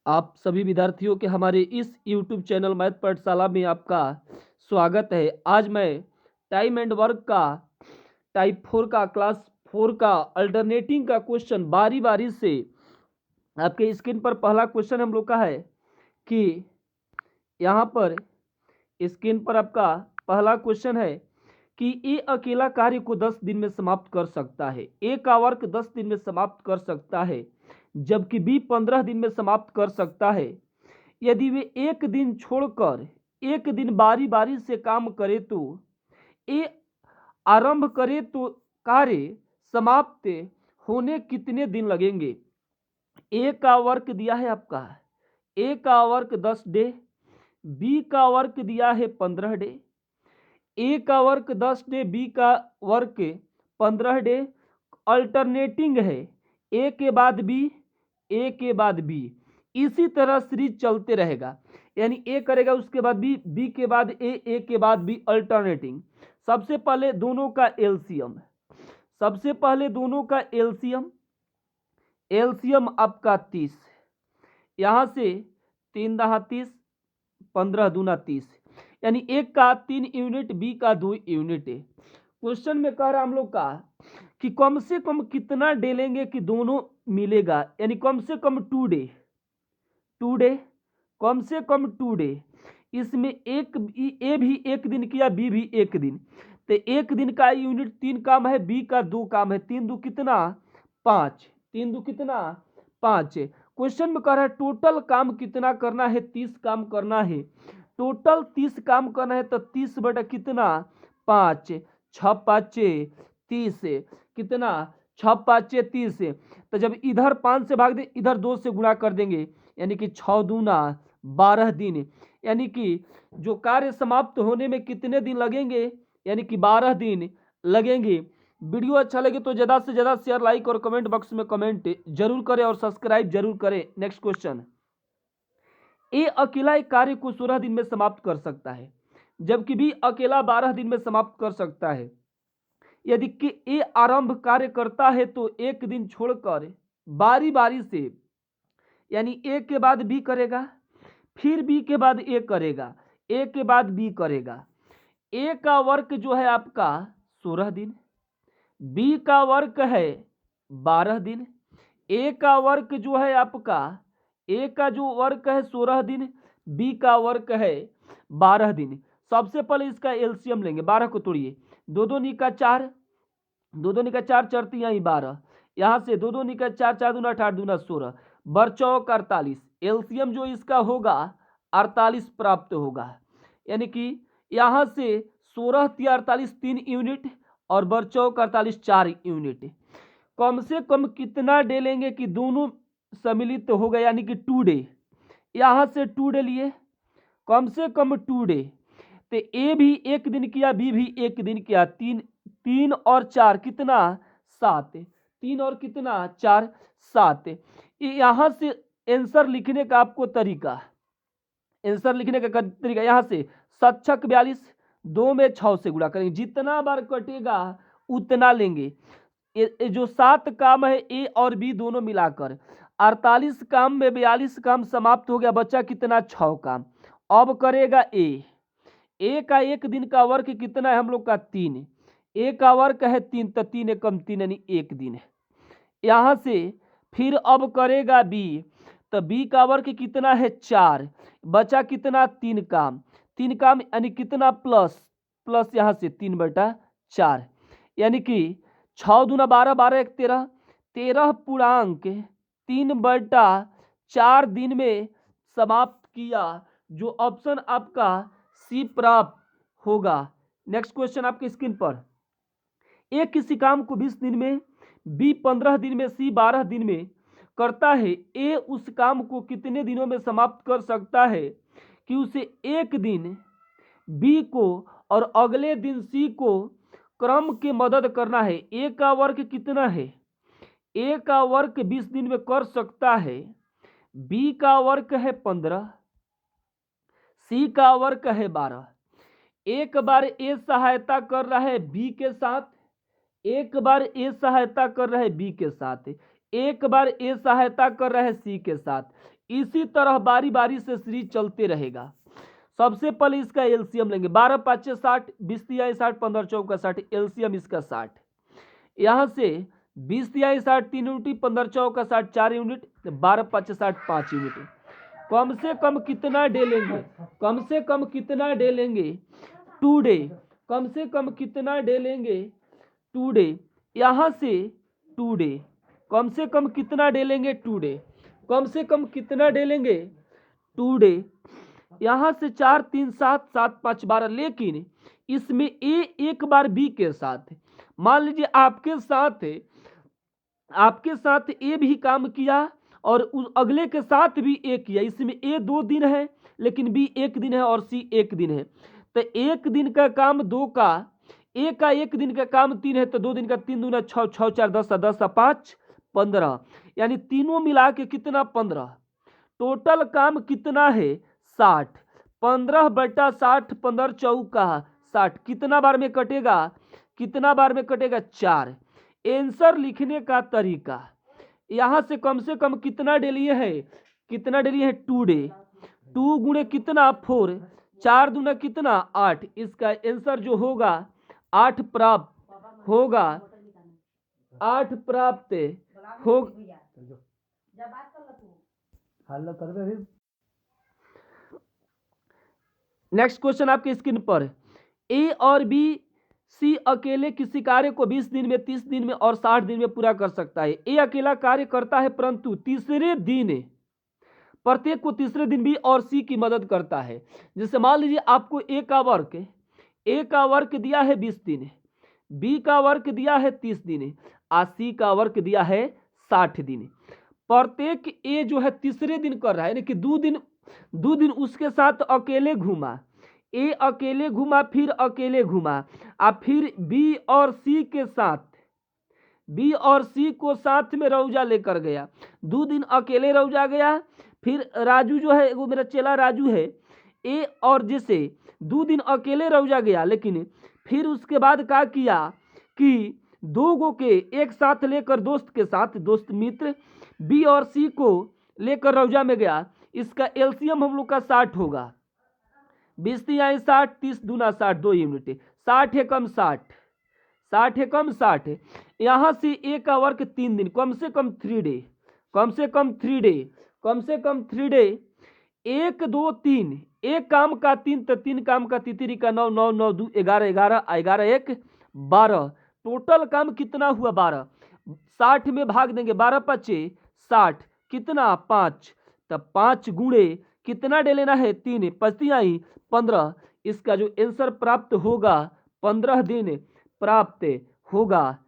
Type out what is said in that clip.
आप सभी विद्यार्थियों के हमारे इस YouTube चैनल मैथ पाठशाला में आपका स्वागत है। आज मैं टाइम एंड वर्क का टाइप 4 का क्लास 4 का अल्टरनेटिंग का क्वेश्चन बारी बारी से आपके स्क्रीन पर पहला क्वेश्चन हम लोग का है कि यहाँ पर स्क्रीन पर आपका पहला क्वेश्चन है कि ए अकेला कार्य को 10 दिन में समाप्त कर सकता है। ए का वर्क 10 दिन में समाप्त कर सकता है, जबकि बी 15 दिन में समाप्त कर सकता है। यदि वे एक दिन छोड़कर एक दिन बारी बारी से काम करे तो ए आरंभ करे तो कार्य समाप्त होने कितने दिन लगेंगे। ए का वर्क दिया है आपका, ए का वर्क 10 डे, बी का वर्क दिया है 15 डे। ए का वर्क 10 डे, बी का वर्क 15 डे। अल्टरनेटिंग है ए के बाद बी, ए के बाद बी, इसी तरह सीरीज चलते रहेगा। यानी ए करेगा उसके बाद बी, बी के बाद ए के बाद बी, अल्टरनेटिंग। सबसे पहले दोनों का एलसीएम, सबसे पहले दोनों का एलसीएम, एलसीएम आपका 30, यहां से 3 दहा 30, 15 दूना 30, यानी एक का 3 यूनिट, बी का 2 यूनिट है। क्वेश्चन में कह रहा हम लोग का कि कम से कम कितना डे लेंगे कि दोनों मिलेगा, यानी कम से कम 2 डे, 2 डे, कम से कम 2 डे। इसमें एक ए भी एक दिन किया, बी भी एक दिन, तो एक दिन का यूनिट 3 काम है, बी का 2 काम है। 3 दो कितना 5, 3 दो कितना 5। क्वेश्चन में कह रहा है टोटल काम कितना करना है, 30 काम करना है। टोटल 30 काम करना है तो 30 बटा कितना 5, 6 5 30, कितना 6 5 30। तो जब इधर 5 से भाग दे, इधर 2 से गुणा कर देंगे, यानी कि 6 दूना 12 दिन, यानी कि जो कार्य समाप्त होने में कितने दिन लगेंगे, यानी कि 12 दिन लगेंगे। वीडियो अच्छा लगे तो ज़्यादा से ज़्यादा शेयर, लाइक और कमेंट बॉक्स में कमेंट जरूर करें और सब्सक्राइब जरूर करें। नेक्स्ट क्वेश्चन, ए अकेला एक कार्य को 16 दिन में समाप्त कर सकता है, जबकि बी अकेला 12 दिन में समाप्त कर सकता है। यदि कि ए आरंभ कार्य करता है तो एक दिन छोड़कर बारी बारी से, यानी ए के बाद बी करेगा, फिर बी के बाद ए करेगा, ए के बाद बी करेगा। ए का वर्क जो है आपका 16 दिन, बी का वर्क है 12 दिन। ए का वर्क जो है आपका, ए का जो वर्क है 16 दिन, बी का वर्क है 12 दिन। सबसे पहले इसका एलसीएम लेंगे, 12 को तोड़िए, 2 2 निका 4, 2 2 निका 4 चढ़ती यहाँ 12, यहाँ से 2 2 निका 4, 4 दूना 8 दूना 16, बरचौक 48। एलसीएम जो इसका होगा 48 प्राप्त होगा, यानी कि यहाँ से 16 48 3 यूनिट और बरचौक 48 4 यूनिट। कम से कम कितना डे लेंगे कि दोनों सम्मिलित हो गए, यानी कि 2 डे। यहाँ से 2 डे लिए, कम से कम 2 डे। तो ए भी एक दिन किया, बी भी एक दिन किया, 3 3 और 4 कितना 7, 3 और कितना 4 7। यहाँ से आंसर लिखने का आपको तरीका, आंसर लिखने का तरीका, यहाँ से 7 छक 42, 2 में 6 से गुणा करेंगे, जितना बार कटेगा उतना लेंगे। ये जो 7 काम है ए और बी दोनों मिलाकर, 48 काम में 42 काम समाप्त हो गया, बचा कितना 6 काम। अब करेगा ए का एक दिन का वर्क कितना है हम लोग का 3, ए का वर्क है 3, तो 3 एकम 3 यानी एक दिन है। यहाँ से फिर अब करेगा बी, तो बी का वर्क कितना है 4, बचा कितना 3 काम, 3 काम यानी कितना प्लस प्लस यहाँ से 3 बटा 4, यानी कि 6 दूना 12, 12 एक 13, 13 पूर्णांक 3 बटा 4 दिन में समाप्त किया, जो ऑप्शन आपका सी प्राप्त होगा। नेक्स्ट क्वेश्चन आपके स्क्रीन पर, ए किसी काम को 20 दिन में, बी 15 दिन में, सी 12 दिन में करता है। ए उस काम को कितने दिनों में समाप्त कर सकता है कि उसे एक दिन बी को और अगले दिन सी को क्रम की मदद करना है। ए का वर्क कितना है, ए का वर्क 20 दिन में कर सकता है, बी का वर्क है 15, सी का वर्क है 12। एक बार ए सहायता कर रहा है बी के साथ, एक बार ए सहायता कर रहा है बी के साथ, एक बार ए सहायता कर रहा है सी के साथ। इसी तरह बारी बारी से सीरीज चलते रहेगा। सबसे पहले इसका एलसीएम लेंगे, 12 5 60, 20 तिहाई 60, 15 चौका 60, एलसीएम इसका 60। यहाँ से 20 तिहाई 60 3 यूनिट, 15 चौका 60 4 यूनिट, 12 5 60 5 यूनिट। कम से कम कितना डे लेंगे, कम से कम कितना डे लेंगे, 2 डे। कम से कम कितना डे लेंगे, 2 डे। यहाँ से 2 डे, कम से कम कितना डे लेंगे, 2 डे। कम से कम कितना डे लेंगे, 2 डे। यहाँ से 4 3 7 7 5 12। लेकिन इसमें ए एक बार बी के साथ, मान लीजिए आपके साथ ए भी काम किया और उस अगले के साथ भी ए किया। इसमें ए 2 दिन है लेकिन बी 1 दिन है और सी 1 दिन है। तो 1 दिन का काम 2 का, ए का 1 दिन का काम 3 है, तो 2 दिन का 3 दूना 6 6 4 10 10 5 15, यानी तीनों मिला के कितना 15। टोटल काम कितना है 60। 15 बटा 60, 15 चौका 60। कितना बार में कटेगा, कितना बार में कटेगा, 4। आंसर लिखने का तरीका, यहां से कम कितना डे लिए है, कितना डे लिए है, 2 डे। 2 गुणे कितना 4, 4 दूना कितना 8। इसका आंसर जो होगा 8 प्राप्त होगा, 8 प्राप्त हो। नेक्स्ट क्वेश्चन आपके स्क्रीन पर, ए और बी सी अकेले किसी कार्य को 20 दिन में, 30 दिन में और 60 दिन में पूरा कर सकता है। ए अकेला कार्य करता है परंतु तीसरे दिन, प्रत्येक को तीसरे दिन बी और सी की मदद करता है। जैसे मान लीजिए आपको ए का वर्क दिया है 20 दिन, बी का वर्क दिया है 30 दिन और सी का वर्क दिया है 60 दिन। प्रत्येक ए जो है तीसरे दिन कर रहा है, यानी कि 2 दिन उसके साथ अकेले घूमा, ए अकेले घूमा फिर अकेले घूमा, और फिर बी और सी को साथ में रौजा लेकर गया। 2 दिन अकेले रौजा गया, फिर राजू जो है, वो मेरा चेला राजू है, ए और जैसे 2 दिन अकेले रौजा गया, लेकिन फिर उसके बाद क्या किया कि 2 गो के एक साथ लेकर दोस्त मित्र बी और सी को लेकर रौजा में गया। इसका एलसीएम हम लोग का 60 होगा। 20 तिहाई 60, 30 दूना 60, 2 यूनिट, 60 एकम 60, 60 एकम 60। यहाँ से ए का वर्क 3 दिन, कम से कम 3 डे, कम से कम 3 डे, कम से कम 3 डे। 1 2 3, एक काम का 3, तो 3 काम का तितरी का 9 9 9 2 11 11 11 1 12। टोटल काम कितना हुआ 12। 60 में भाग देंगे, 12 5 60, कितना 5, तब 5 गुणे कितना डे लेना है 3, 5 तिहाई 15। इसका जो आंसर प्राप्त होगा 15 दिन प्राप्त होगा।